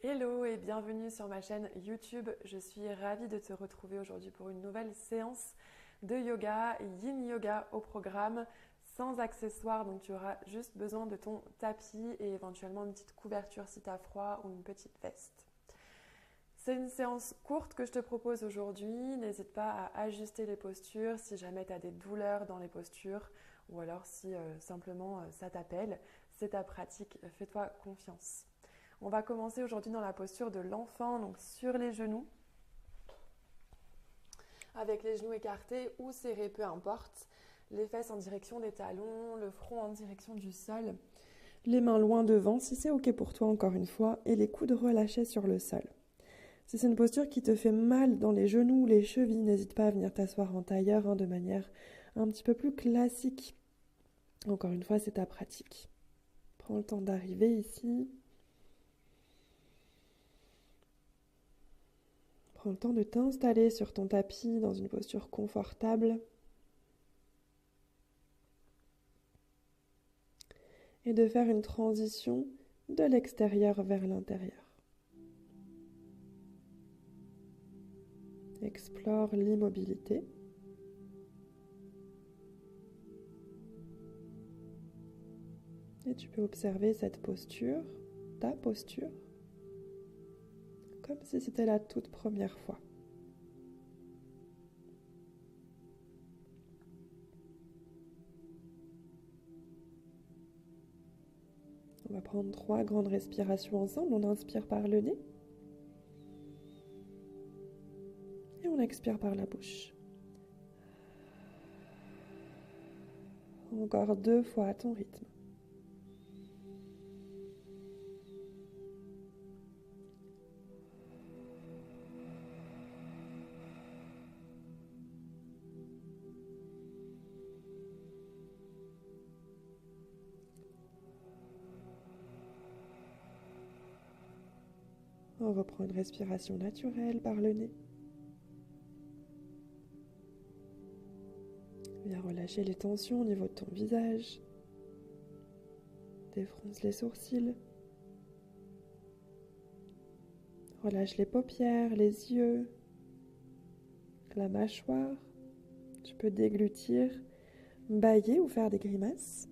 Hello et bienvenue sur ma chaîne YouTube. Je suis ravie de te retrouver aujourd'hui pour une nouvelle séance de yoga, Yin Yoga au programme, sans accessoires. Donc tu auras juste besoin de ton tapis et éventuellement une petite couverture si tu as froid ou une petite veste. C'est une séance courte que je te propose aujourd'hui. N'hésite pas à ajuster les postures si jamais tu as des douleurs dans les postures ou alors si simplement ça t'appelle. C'est ta pratique, fais-toi confiance. On va commencer aujourd'hui dans la posture de l'enfant, donc sur les genoux, avec les genoux écartés ou serrés, peu importe. Les fesses en direction des talons, le front en direction du sol. Les mains loin devant, si c'est ok pour toi encore une fois, et les coudes relâchés sur le sol. Si c'est une posture qui te fait mal dans les genoux ou les chevilles, n'hésite pas à venir t'asseoir en tailleur de manière un petit peu plus classique. Encore une fois, c'est ta pratique. Prends le temps d'arriver ici. Prends le temps de t'installer sur ton tapis dans une posture confortable et de faire une transition de l'extérieur vers l'intérieur. Explore l'immobilité. Et tu peux observer cette posture, ta posture, comme si c'était la toute première fois. On va prendre 3 grandes respirations ensemble. On inspire par le nez et on expire par la bouche. Encore 2 fois à ton rythme. On reprend une respiration naturelle par le nez. Viens relâcher les tensions au niveau de ton visage. Défronce les sourcils. Relâche les paupières, les yeux, la mâchoire. Tu peux déglutir, bâiller ou faire des grimaces.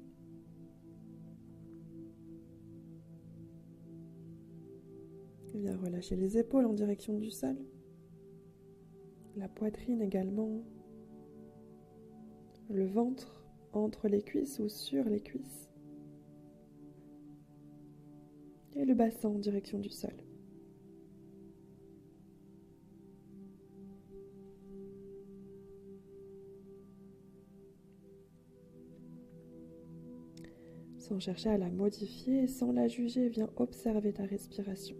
Viens relâcher les épaules en direction du sol. La poitrine également. Le ventre entre les cuisses ou sur les cuisses. Et le bassin en direction du sol. Sans chercher à la modifier, sans la juger, viens observer ta respiration.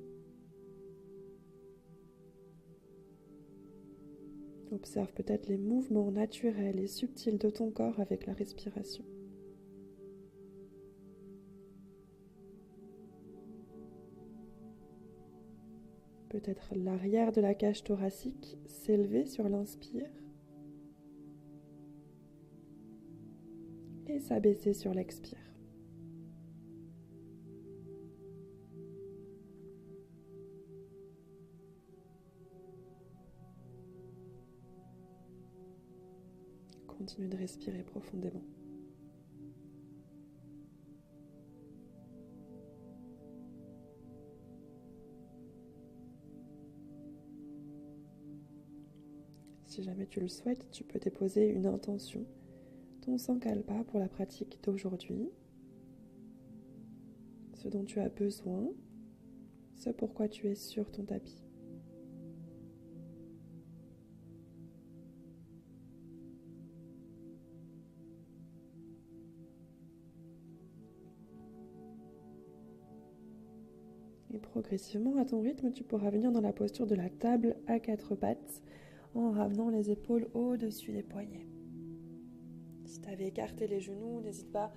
Observe peut-être les mouvements naturels et subtils de ton corps avec la respiration. Peut-être l'arrière de la cage thoracique s'élever sur l'inspire et s'abaisser sur l'expire. Continue de respirer profondément. Si jamais tu le souhaites, tu peux déposer une intention, ton sankalpa pour la pratique d'aujourd'hui, ce dont tu as besoin, ce pourquoi tu es sur ton tapis. Et progressivement, à ton rythme, tu pourras venir dans la posture de la table à 4 pattes en ramenant les épaules au-dessus des poignets. Si tu avais écarté les genoux, n'hésite pas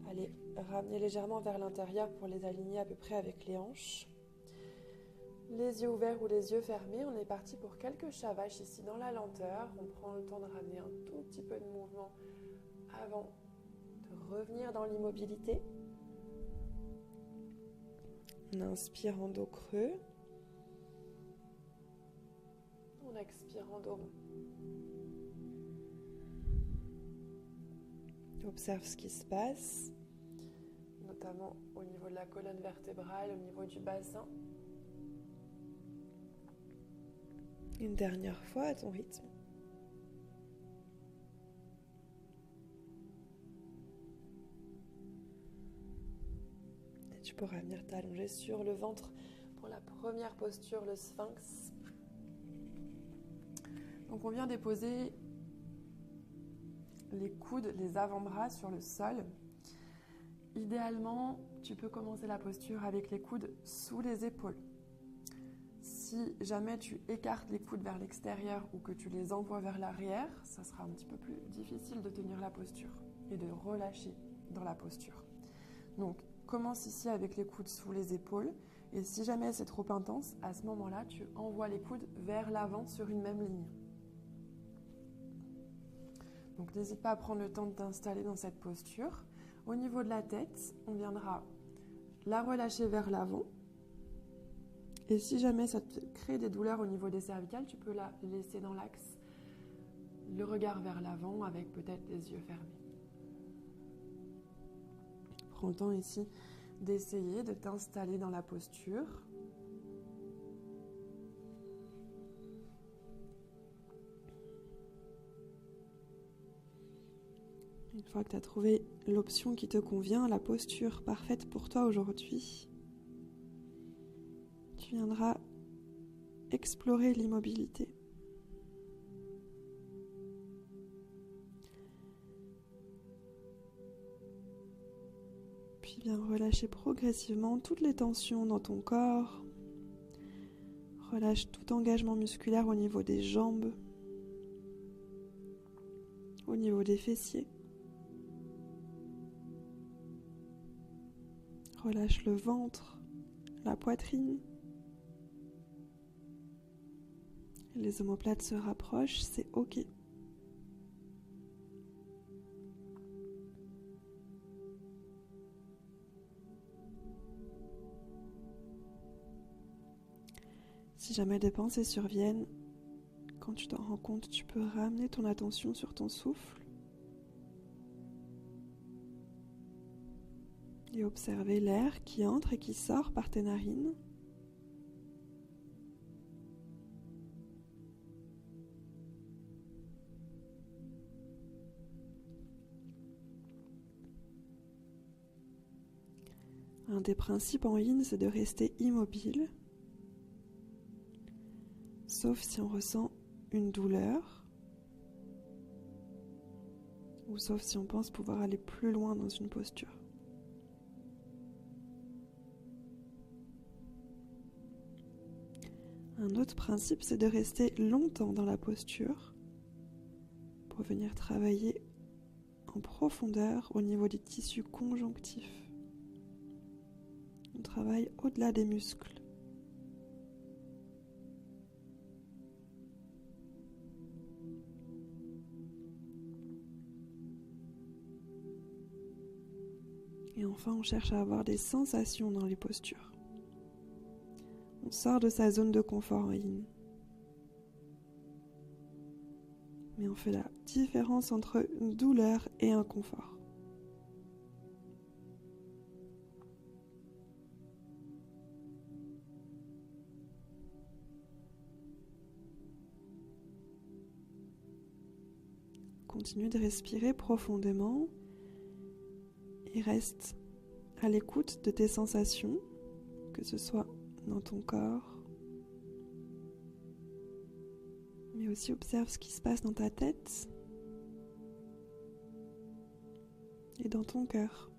à les ramener légèrement vers l'intérieur pour les aligner à peu près avec les hanches. Les yeux ouverts ou les yeux fermés, on est parti pour quelques shavash ici dans la lenteur. On prend le temps de ramener un tout petit peu de mouvement avant de revenir dans l'immobilité. On inspire en dos creux, expire en dos rond. Observe ce qui se passe, notamment au niveau de la colonne vertébrale, au niveau du bassin. Une dernière fois à ton rythme. Et tu pourras venir t'allonger sur le ventre pour la première posture, le sphinx. Donc on vient déposer les coudes, les avant-bras sur le sol. Idéalement, tu peux commencer la posture avec les coudes sous les épaules. Si jamais tu écartes les coudes vers l'extérieur ou que tu les envoies vers l'arrière, ça sera un petit peu plus difficile de tenir la posture et de relâcher dans la posture. Donc, commence ici avec les coudes sous les épaules et si jamais c'est trop intense, à ce moment-là, tu envoies les coudes vers l'avant sur une même ligne. Donc, n'hésite pas à prendre le temps de t'installer dans cette posture. Au niveau de la tête, on viendra la relâcher vers l'avant. Et si jamais ça te crée des douleurs au niveau des cervicales, tu peux la laisser dans l'axe, le regard vers l'avant avec peut-être les yeux fermés. Prends le temps ici d'essayer de t'installer dans la posture. Une fois que tu as trouvé l'option qui te convient, la posture parfaite pour toi aujourd'hui, tu viendras explorer l'immobilité. Puis viens relâcher progressivement toutes les tensions dans ton corps. Relâche tout engagement musculaire au niveau des jambes, au niveau des fessiers. Relâche le ventre, la poitrine. Les omoplates se rapprochent, c'est OK. Si jamais des pensées surviennent, quand tu t'en rends compte, tu peux ramener ton attention sur ton souffle et observer l'air qui entre et qui sort par tes narines. Un des principes en yin, c'est de rester immobile, sauf si on ressent une douleur, ou sauf si on pense pouvoir aller plus loin dans une posture. Un autre principe, c'est de rester longtemps dans la posture pour venir travailler en profondeur au niveau des tissus conjonctifs. On travaille au-delà des muscles. Et enfin, on cherche à avoir des sensations dans les postures. On sort de sa zone de confort en yin. Mais on fait la différence entre une douleur et un confort. Continue de respirer profondément et reste à l'écoute de tes sensations, que ce soit dans ton corps, mais aussi observe ce qui se passe dans ta tête et dans ton cœur.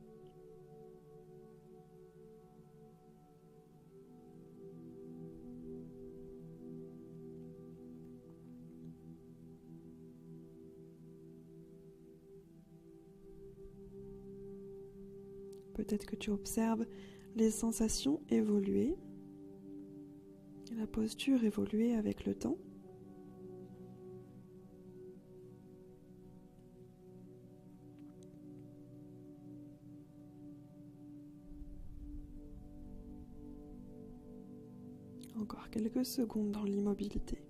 Peut-être que tu observes les sensations évoluer, et la posture évoluer avec le temps. Encore quelques secondes dans l'immobilité.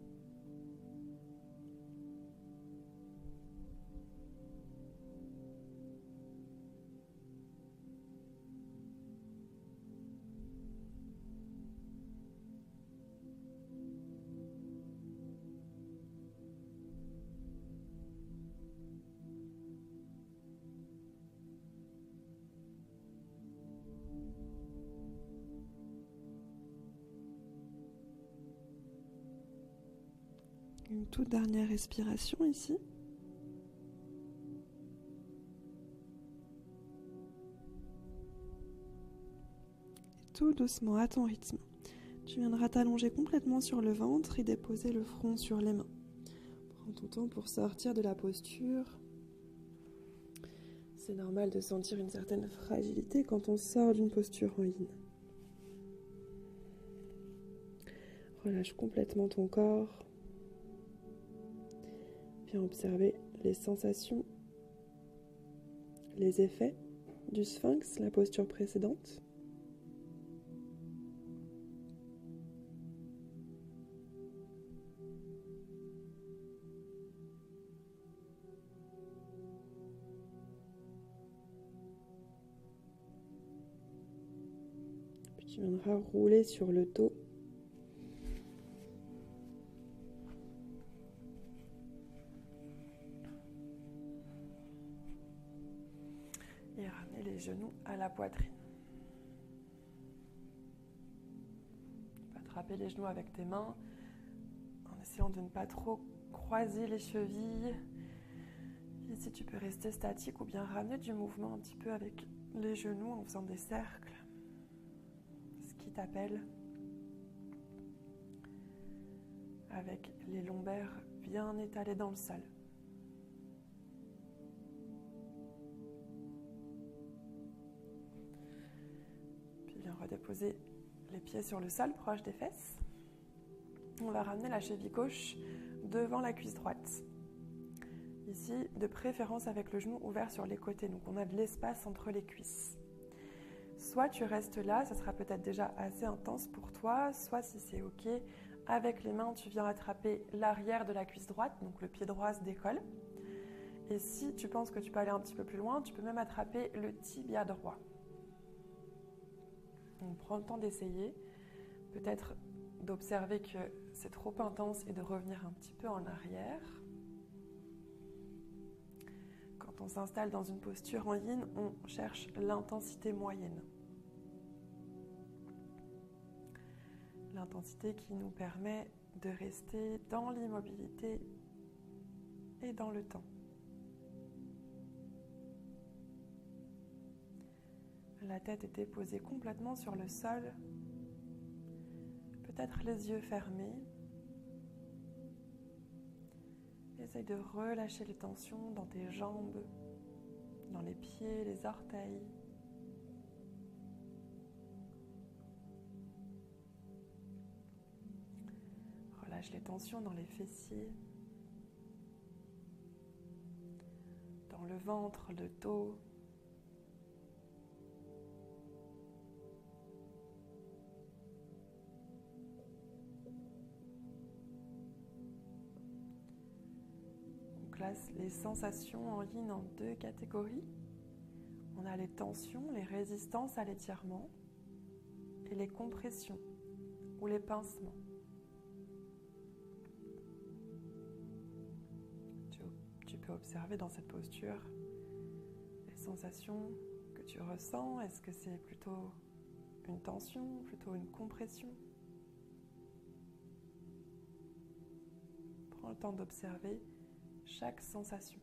Une toute dernière respiration ici. Et tout doucement, à ton rythme, tu viendras t'allonger complètement sur le ventre et déposer le front sur les mains. Prends ton temps pour sortir de la posture. C'est normal de sentir une certaine fragilité quand on sort d'une posture en yin. Relâche complètement ton corps. Viens observer les sensations, les effets du sphinx, la posture précédente. Puis tu viendras rouler sur le dos. Et ramener les genoux à la poitrine. Tu peux attraper les genoux avec tes mains en essayant de ne pas trop croiser les chevilles. Ici, tu peux rester statique ou bien ramener du mouvement un petit peu avec les genoux en faisant des cercles. Ce qui t'appelle. Avec les lombaires bien étalés dans le sol. Redéposer les pieds sur le sol, proche des fesses. On va ramener la cheville gauche devant la cuisse droite. Ici, de préférence avec le genou ouvert sur les côtés. Donc, on a de l'espace entre les cuisses. Soit tu restes là, ça sera peut-être déjà assez intense pour toi. Soit, si c'est OK, avec les mains, tu viens attraper l'arrière de la cuisse droite. Donc, le pied droit se décolle. Et si tu penses que tu peux aller un petit peu plus loin, tu peux même attraper le tibia droit. On prend le temps d'essayer, peut-être d'observer que c'est trop intense et de revenir un petit peu en arrière. Quand on s'installe dans une posture en yin, on cherche l'intensité moyenne. L'intensité qui nous permet de rester dans l'immobilité et dans le temps. La tête est déposée complètement sur le sol, peut-être les yeux fermés. Essaye de relâcher les tensions dans tes jambes, dans les pieds, les orteils. Relâche les tensions dans les fessiers, dans le ventre, le dos. Classe les sensations en yin en deux catégories. On a les tensions, les résistances à l'étirement et les compressions ou les pincements. Tu peux observer dans cette posture les sensations que tu ressens. Est-ce que c'est plutôt une tension, plutôt une compression? Prends le temps d'observer chaque sensation.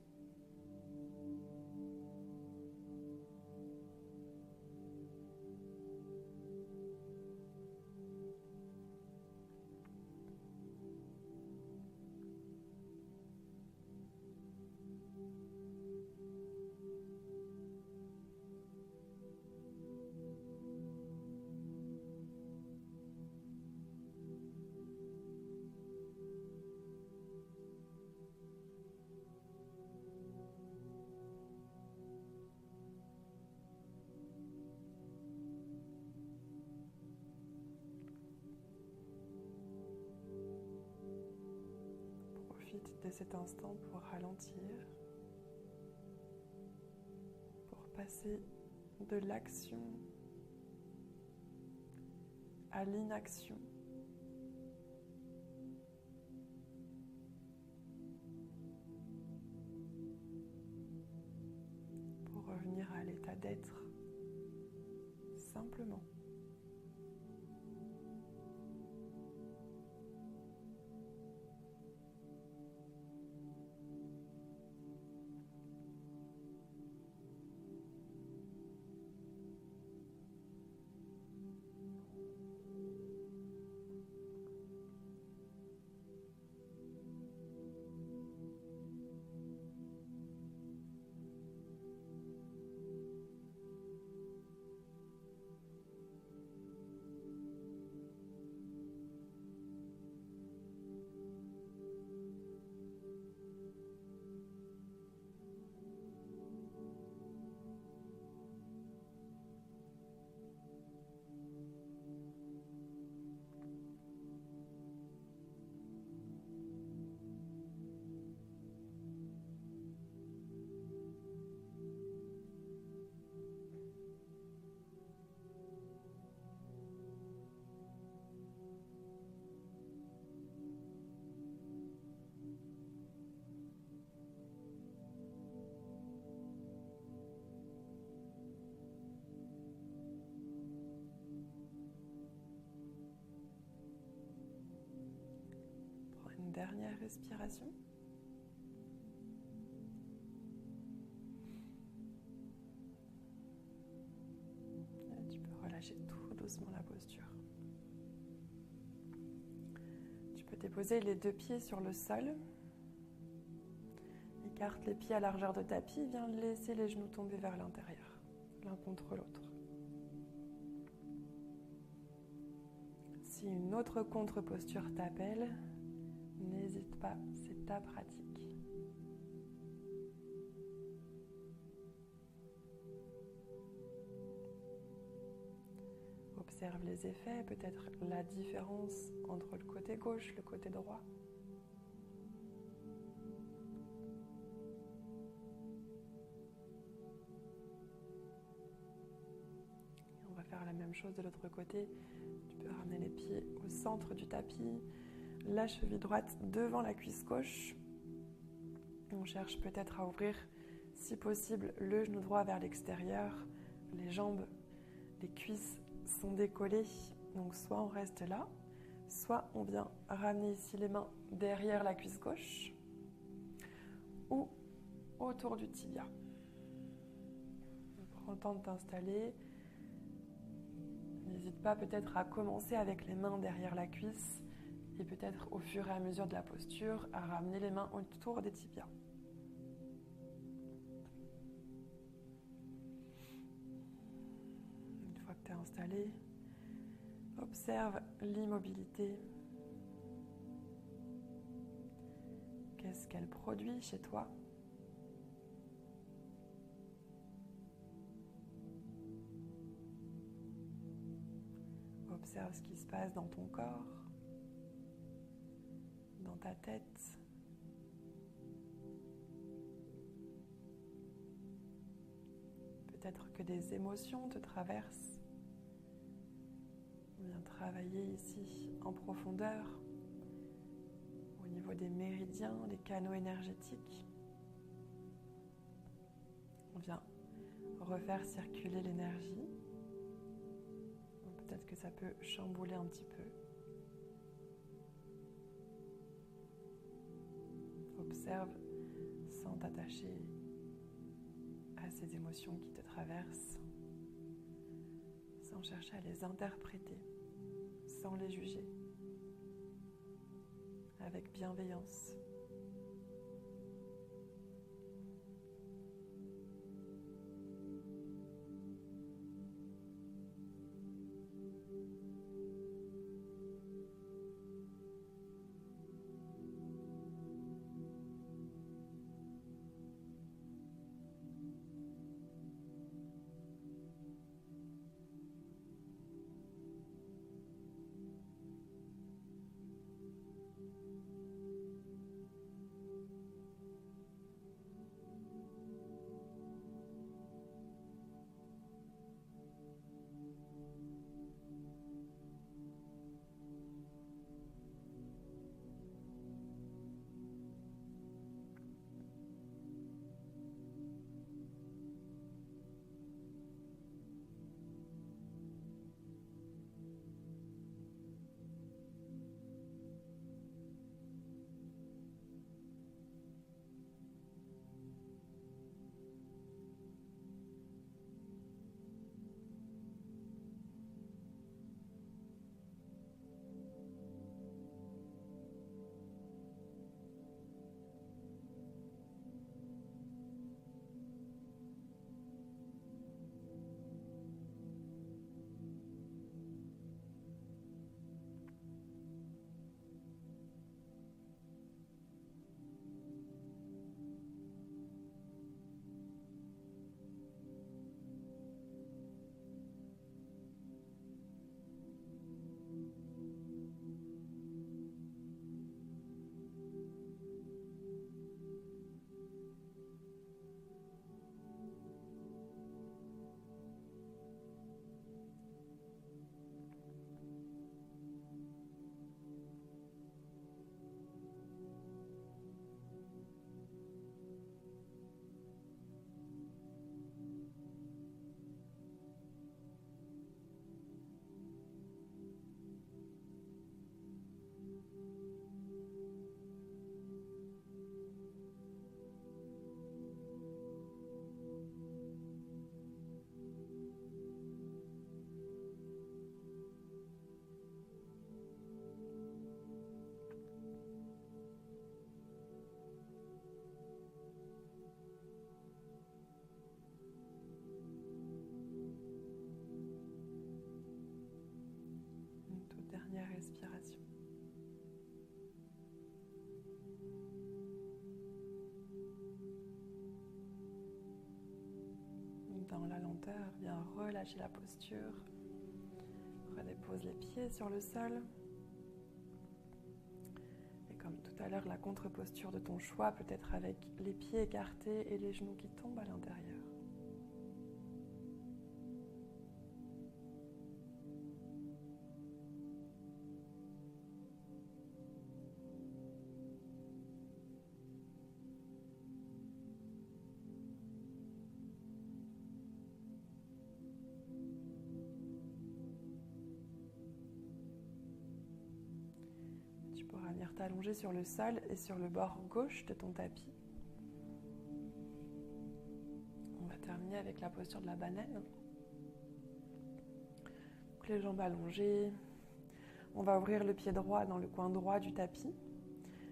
Profite de cet instant pour ralentir, pour passer de l'action à l'inaction. Pour revenir à l'état d'être, simplement. dernière respiration. Et tu peux relâcher tout doucement la posture. Tu peux déposer les 2 pieds sur le sol. Écarte les pieds à largeur de tapis, viens laisser les genoux tomber vers l'intérieur, l'un contre l'autre. Si une autre contre-posture t'appelle, n'hésite pas, c'est ta pratique. Observe les effets, peut-être la différence entre le côté gauche et le côté droit. Et on va faire la même chose de l'autre côté. Tu peux ramener les pieds au centre du tapis, la cheville droite devant la cuisse gauche. On cherche peut-être à ouvrir, si possible, le genou droit vers l'extérieur. Les jambes, les cuisses sont décollées. Donc soit on reste là, soit on vient ramener ici les mains derrière la cuisse gauche ou autour du tibia. Prends le temps de t'installer. N'hésite pas peut-être à commencer avec les mains derrière la cuisse et peut-être au fur et à mesure de la posture à ramener les mains autour des tibias. Une fois que tu es installé, observe l'immobilité. Qu'est-ce qu'elle produit chez toi ? Observe ce qui se passe dans ton corps, dans ta tête. Peut-être que des émotions te traversent. On vient travailler ici en profondeur, au niveau des méridiens, des canaux énergétiques. On vient refaire circuler l'énergie. Peut-être que ça peut chambouler un petit peu. Observe sans t'attacher à ces émotions qui te traversent, sans chercher à les interpréter, sans les juger, avec bienveillance. dans la lenteur, viens relâcher la posture. Redépose les pieds sur le sol. Et comme tout à l'heure, la contre-posture de ton choix peut être avec les pieds écartés et les genoux qui tombent à l'intérieur. Tu pourras venir t'allonger sur le sol et sur le bord gauche de ton tapis. On va terminer avec la posture de la banane. Donc les jambes allongées. On va ouvrir le pied droit dans le coin droit du tapis.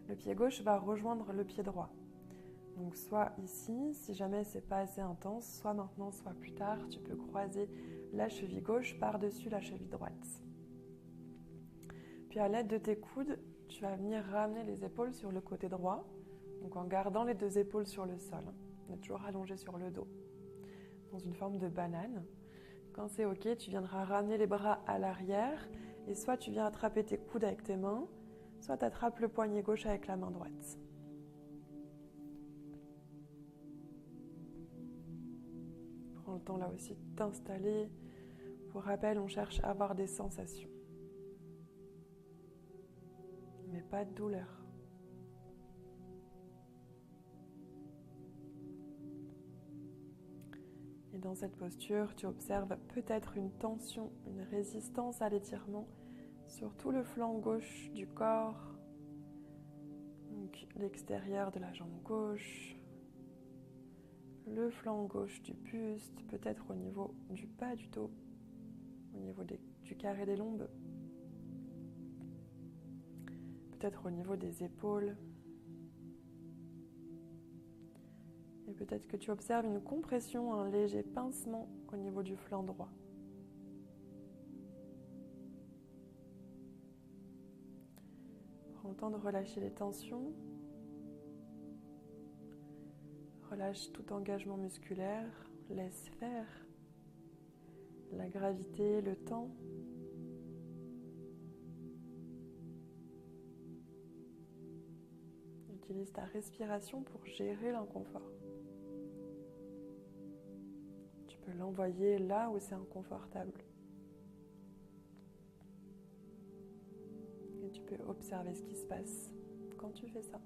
Le pied gauche va rejoindre le pied droit. Donc soit ici, si jamais c'est pas assez intense, soit maintenant, soit plus tard, tu peux croiser la cheville gauche par-dessus la cheville droite. Puis à l'aide de tes coudes, tu vas venir ramener les épaules sur le côté droit, donc en gardant les deux épaules sur le sol. On est toujours allongé sur le dos, dans une forme de banane. Quand c'est ok, tu viendras ramener les bras à l'arrière, et soit tu viens attraper tes coudes avec tes mains, soit tu attrapes le poignet gauche avec la main droite. Prends le temps là aussi de t'installer. Pour rappel, on cherche à avoir des sensations, mais pas de douleur. Et dans cette posture, tu observes peut-être une tension, une résistance à l'étirement sur tout le flanc gauche du corps, donc l'extérieur de la jambe gauche, le flanc gauche du buste, peut-être au niveau du bas du dos, au niveau du carré des lombes, peut-être au niveau des épaules. Et peut-être que tu observes une compression, un léger pincement au niveau du flanc droit. Prends le temps de relâcher les tensions. Relâche tout engagement musculaire. Laisse faire la gravité, le temps. Utilise ta respiration pour gérer l'inconfort. Tu peux l'envoyer là où c'est inconfortable. Et tu peux observer ce qui se passe quand tu fais ça.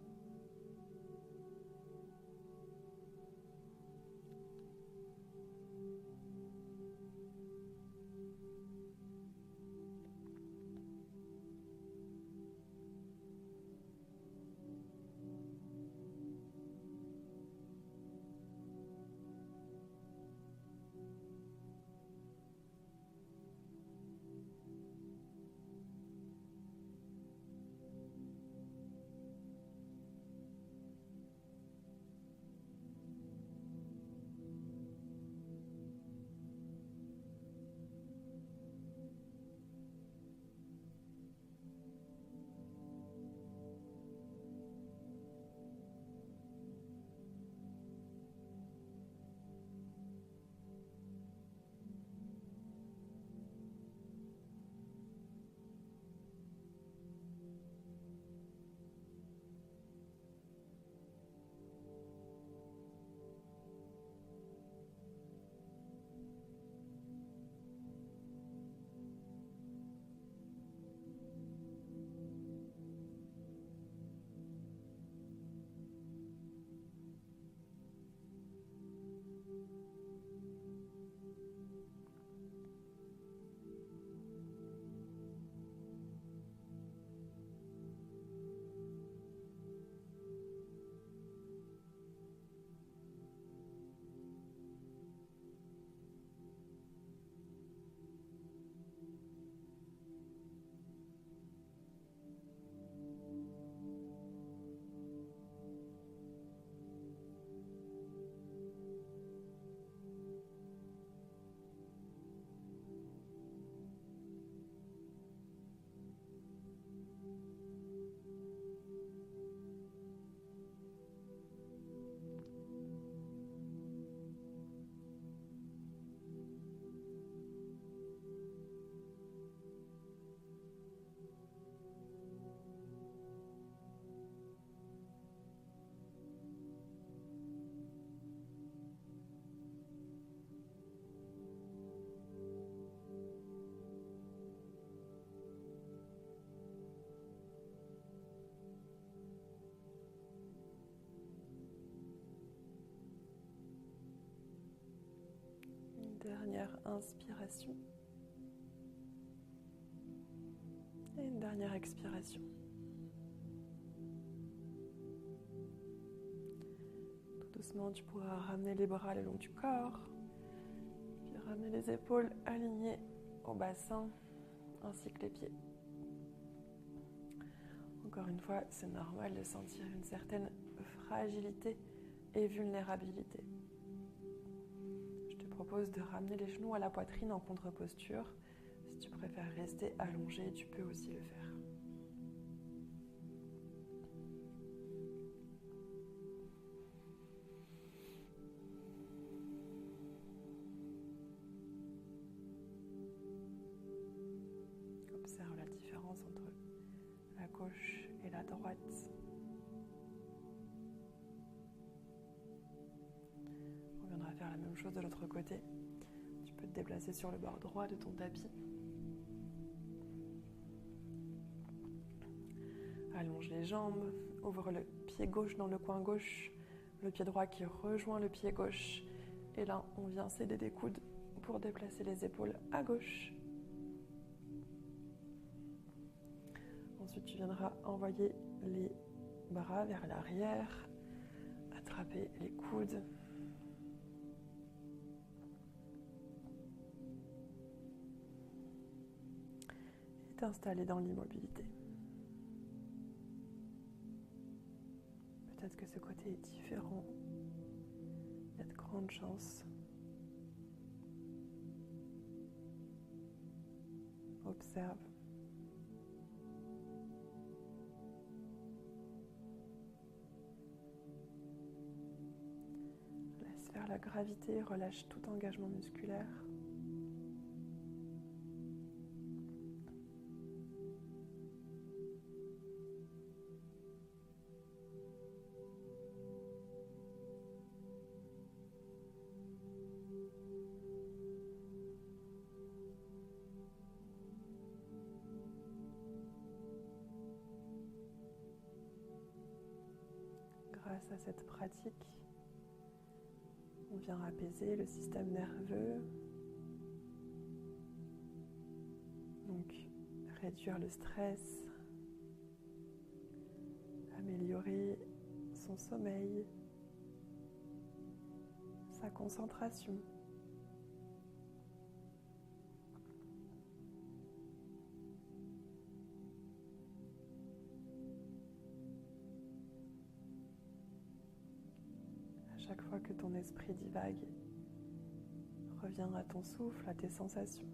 dernière inspiration. Et une dernière expiration. Tout doucement, tu pourras ramener les bras le long du corps, puis ramener les épaules alignées au bassin, ainsi que les pieds. Encore une fois, c'est normal de sentir une certaine fragilité et vulnérabilité. Je te propose de ramener les genoux à la poitrine en contre-posture. Si tu préfères rester allongé, tu peux aussi le faire. Observe la différence entre la gauche et la droite. On viendra faire la même chose de l'autre côté. Tu peux te déplacer sur le bord droit de ton tapis. Allonge les jambes, ouvre le pied gauche dans le coin gauche, le pied droit qui rejoint le pied gauche. Et là, on vient s'aider des coudes pour déplacer les épaules à gauche. Ensuite, tu viendras envoyer les bras vers l'arrière, attraper les coudes. Et t'installer dans l'immobilité. Peut-être que ce côté est différent. Il y a de grandes chances. Observe. Laisse faire la gravité, relâche tout engagement musculaire. Grâce à cette pratique, on vient apaiser le système nerveux, donc réduire le stress, améliorer son sommeil, sa concentration. Chaque fois que ton esprit divague, reviens à ton souffle, à tes sensations.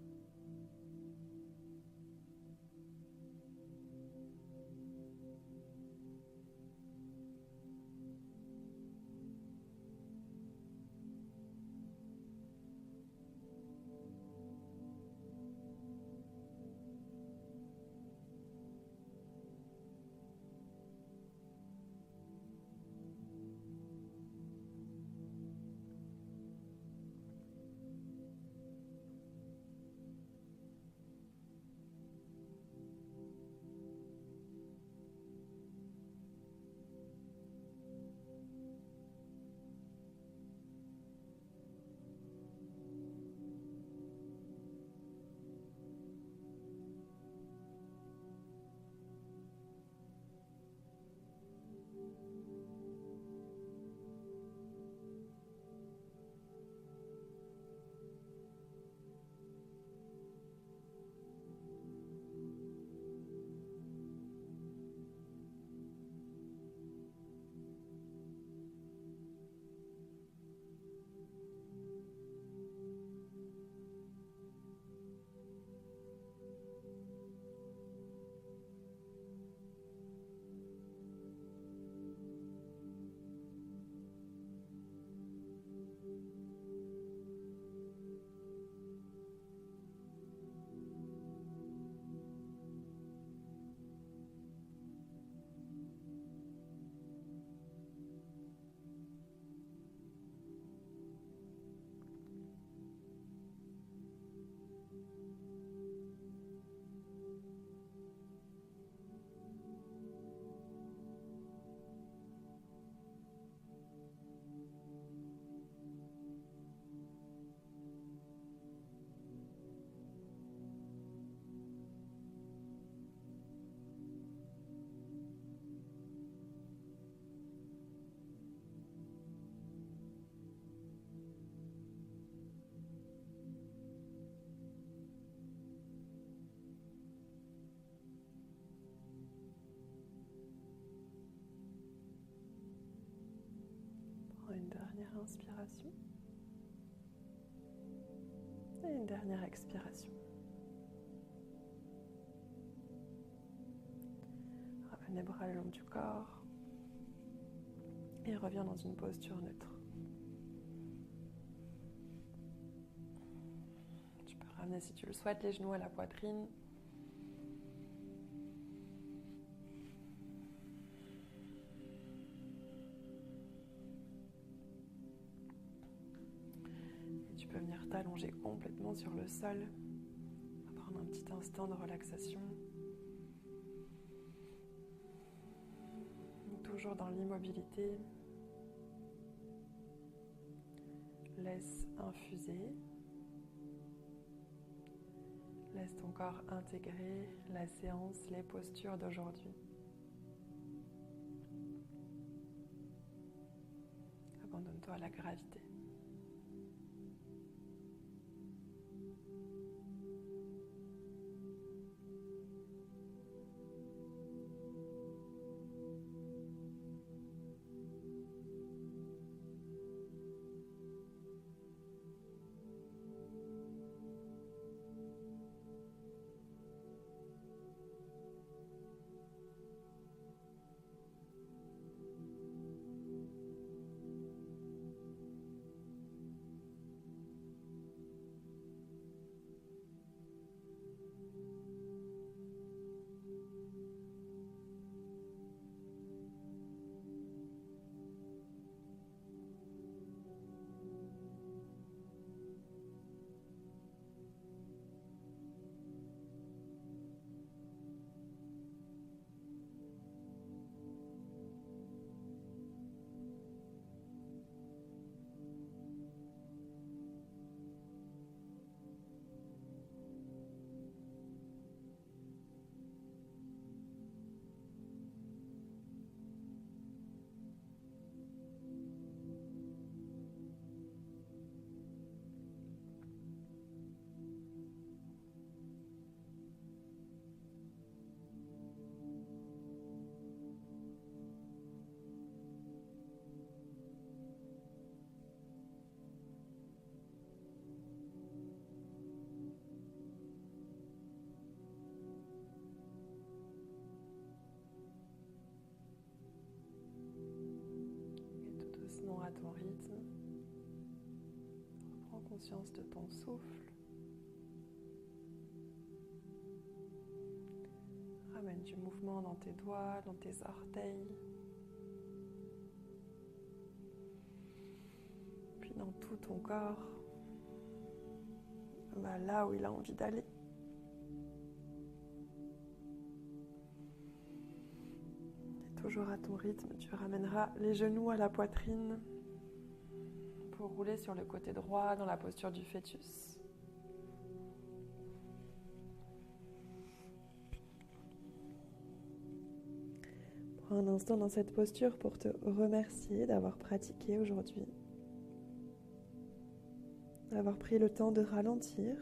Dernière inspiration. Et une dernière expiration. Ramène les bras le long du corps. Et reviens dans une posture neutre. Tu peux ramener, si tu le souhaites, les genoux à la poitrine. Et tu peux venir t'allonger complètement sur le sol. On va prendre un petit instant de relaxation. Toujours dans l'immobilité. Laisse infuser. Laisse ton corps intégrer la séance, les postures d'aujourd'hui. Abandonne-toi à la gravité. À ton rythme, reprends conscience de ton souffle. Ramène du mouvement dans tes doigts, dans tes orteils, puis dans tout ton corps, là où il a envie d'aller. Et toujours à ton rythme, tu ramèneras les genoux à la poitrine pour rouler sur le côté droit dans la posture du fœtus. Prends un instant dans cette posture pour te remercier d'avoir pratiqué aujourd'hui, d'avoir pris le temps de ralentir.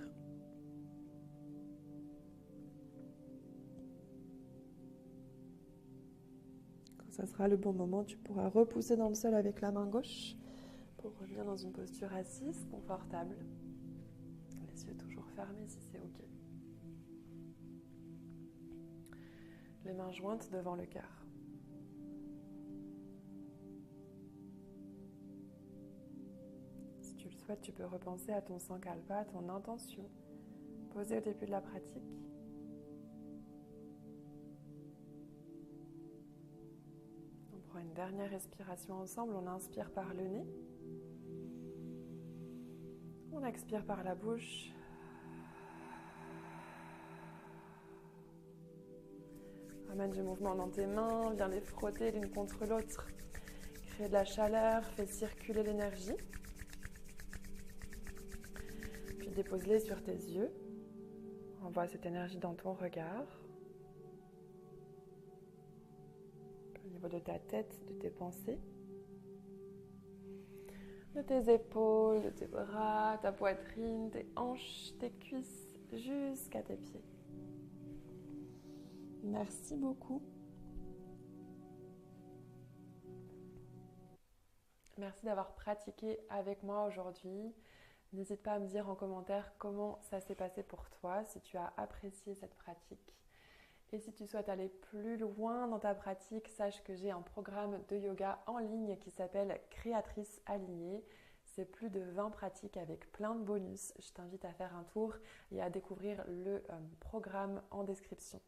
Quand ça sera le bon moment, tu pourras repousser dans le sol avec la main gauche pour revenir dans une posture assise, confortable. Les yeux toujours fermés si c'est OK. Les mains jointes devant le cœur. Si tu le souhaites, tu peux repenser à ton sankalpa, à ton intention posée au début de la pratique. On prend une dernière respiration ensemble. On inspire par le nez. On expire par la bouche. Ramène du mouvement dans tes mains, viens les frotter l'une contre l'autre. Crée de la chaleur, fais circuler l'énergie. Puis dépose-les sur tes yeux. Envoie cette énergie dans ton regard. Au niveau de ta tête, de tes pensées. De tes épaules, de tes bras, ta poitrine, tes hanches, tes cuisses, jusqu'à tes pieds. Merci beaucoup. Merci d'avoir pratiqué avec moi aujourd'hui. N'hésite pas à me dire en commentaire comment ça s'est passé pour toi, si tu as apprécié cette pratique. Et si tu souhaites aller plus loin dans ta pratique, sache que j'ai un programme de yoga en ligne qui s'appelle Créatrice Alignée. C'est plus de 20 pratiques avec plein de bonus. Je t'invite à faire un tour et à découvrir le programme en description.